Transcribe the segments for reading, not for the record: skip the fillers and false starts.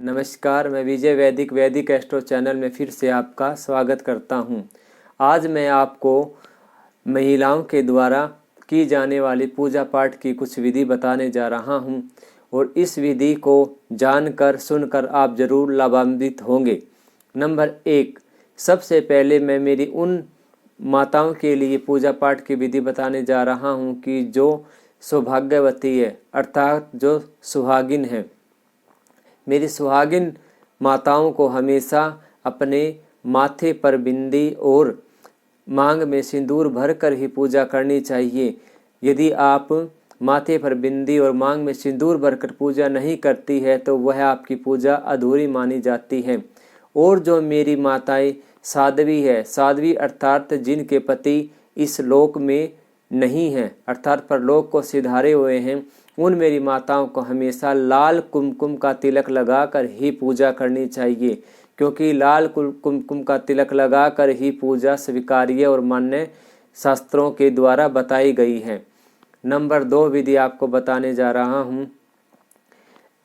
नमस्कार, मैं विजय वैदिक एस्ट्रो चैनल में फिर से आपका स्वागत करता हूं। आज मैं आपको महिलाओं के द्वारा की जाने वाली पूजा पाठ की कुछ विधि बताने जा रहा हूं और इस विधि को जानकर सुनकर आप ज़रूर लाभान्वित होंगे। नंबर 1, सबसे पहले मैं मेरी उन माताओं के लिए पूजा पाठ की विधि बताने जा रहा हूं कि जो सौभाग्यवती है, अर्थात जो सुहागिन है। मेरी सुहागिन माताओं को हमेशा अपने माथे पर बिंदी और मांग में सिंदूर भरकर ही पूजा करनी चाहिए। यदि आप माथे पर बिंदी और मांग में सिंदूर भरकर पूजा नहीं करती है तो वह आपकी पूजा अधूरी मानी जाती है। और जो मेरी माताएं साध्वी है, साध्वी अर्थात जिनके पति इस लोक में नहीं हैं, अर्थात परलोक को सिधारे हुए हैं, उन मेरी माताओं को हमेशा लाल कुमकुम का तिलक लगाकर ही पूजा करनी चाहिए, क्योंकि लाल कुमकुम का तिलक लगाकर ही पूजा स्वीकार्य और मान्य शास्त्रों के द्वारा बताई गई है। नंबर 2 विधि आपको बताने जा रहा हूँ।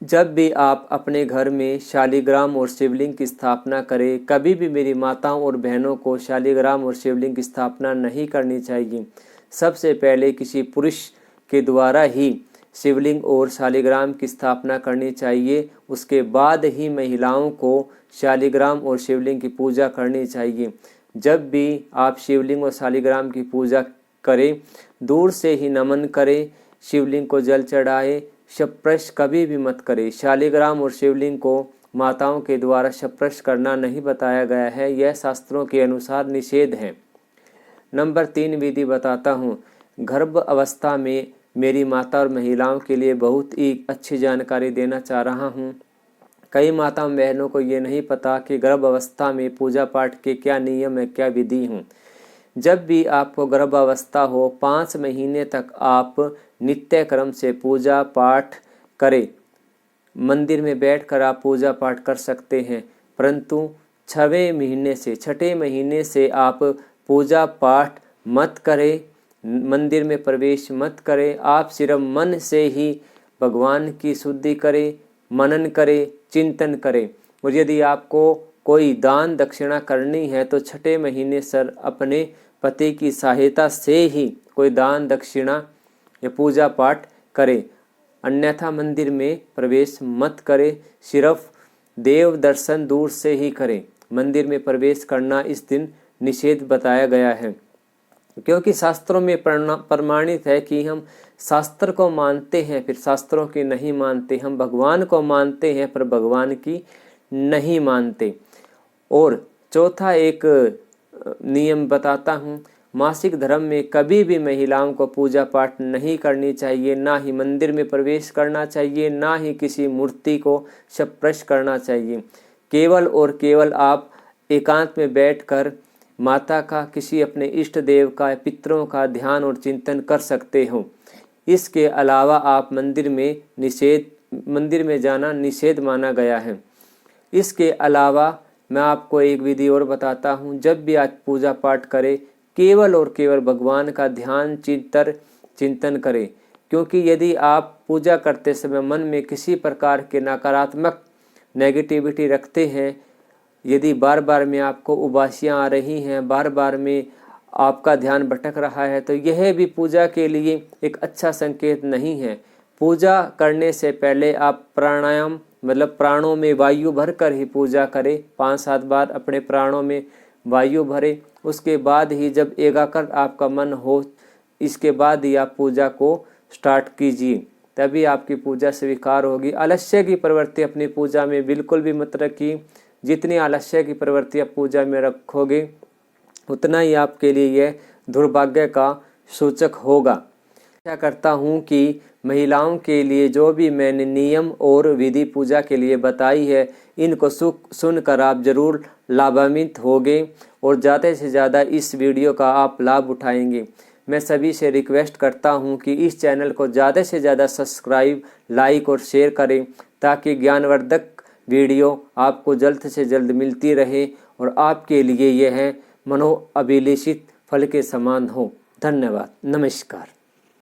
जब भी आप अपने घर में शालिग्राम और शिवलिंग की स्थापना करें, कभी भी मेरी माताओं और बहनों को शालिग्राम और शिवलिंग की स्थापना नहीं करनी चाहिए। सबसे पहले किसी पुरुष के द्वारा ही शिवलिंग और शालिग्राम की स्थापना करनी चाहिए। उसके बाद ही महिलाओं को शालिग्राम और शिवलिंग की पूजा करनी चाहिए। जब भी आप शिवलिंग और शालिग्राम की पूजा करें, दूर से ही नमन करें, शिवलिंग को जल चढ़ाएं, शतप्रश कभी भी मत करें। शालिग्राम और शिवलिंग को माताओं के द्वारा शतप्रश करना नहीं बताया गया है, यह शास्त्रों के अनुसार निषेध है। नंबर 3 विधि बताता हूँ। गर्भ अवस्था में मेरी माता और महिलाओं के लिए बहुत ही अच्छी जानकारी देना चाह रहा हूँ। कई माता बहनों को ये नहीं पता कि गर्भ अवस्था में पूजा पाठ के क्या नियम है, क्या विधि हूँ। जब भी आपको गर्भ अवस्था हो, 5 महीने तक आप नित्य क्रम से पूजा पाठ करें। मंदिर में बैठकर आप पूजा पाठ कर सकते हैं, परंतु 6वें महीने से आप पूजा पाठ मत करें, मंदिर में प्रवेश मत करें। आप सिर्फ मन से ही भगवान की शुद्धि करें, मनन करें, चिंतन करें। और यदि आपको कोई दान दक्षिणा करनी है तो 6ठे महीने से अपने पति की सहायता से ही कोई दान दक्षिणा या पूजा पाठ करें, अन्यथा मंदिर में प्रवेश मत करें। सिर्फ देव दर्शन दूर से ही करें। मंदिर में प्रवेश करना इस दिन निषेध बताया गया है, क्योंकि शास्त्रों में प्रमाणित है कि हम शास्त्र को मानते हैं फिर शास्त्रों की नहीं मानते। हम भगवान को मानते हैं पर भगवान की नहीं मानते। और चौथा एक नियम बताता हूँ। मासिक धर्म में कभी भी महिलाओं को पूजा पाठ नहीं करनी चाहिए, ना ही मंदिर में प्रवेश करना चाहिए, ना ही किसी मूर्ति को स्पर्श करना चाहिए। केवल और केवल आप एकांत में बैठकर माता का, किसी अपने इष्ट देव का, पितरों का ध्यान और चिंतन कर सकते हो। इसके अलावा आप मंदिर में जाना निषेध माना गया है। इसके अलावा मैं आपको एक विधि और बताता हूँ। जब भी आज पूजा पाठ करें, केवल और केवल भगवान का ध्यान चिंतन करें, क्योंकि यदि आप पूजा करते समय मन में किसी प्रकार के नकारात्मक नेगेटिविटी रखते हैं, यदि बार बार में आपको उबासियाँ आ रही हैं, बार बार में आपका ध्यान भटक रहा है, तो यह भी पूजा के लिए एक अच्छा संकेत नहीं है। पूजा करने से पहले आप प्राणायाम प्राणों में वायु भरकर ही पूजा करें। 5-7 बार अपने प्राणों में वायु भरें। उसके बाद ही जब एकाग्र आपका मन हो, इसके बाद ही आप पूजा को स्टार्ट कीजिए, तभी आपकी पूजा स्वीकार होगी। आलस्य की प्रवृत्ति अपनी पूजा में बिल्कुल भी मत रखिए। जितनी आलस्य की प्रवृत्ति आप पूजा में रखोगे, उतना ही आपके लिए यह दुर्भाग्य का सूचक होगा। आशा करता हूँ कि महिलाओं के लिए जो भी मैंने नियम और विधि पूजा के लिए बताई है, इनको सुनकर आप जरूर लाभान्वित होंगे और ज़्यादा से ज़्यादा इस वीडियो का आप लाभ उठाएंगे। मैं सभी से रिक्वेस्ट करता हूँ कि इस चैनल को ज़्यादा से ज़्यादा सब्सक्राइब, लाइक और शेयर करें, ताकि ज्ञानवर्धक वीडियो आपको जल्द से जल्द मिलती रहे और आपके लिए यह मनोअभिलाषित फल के समान हो। धन्यवाद। नमस्कार।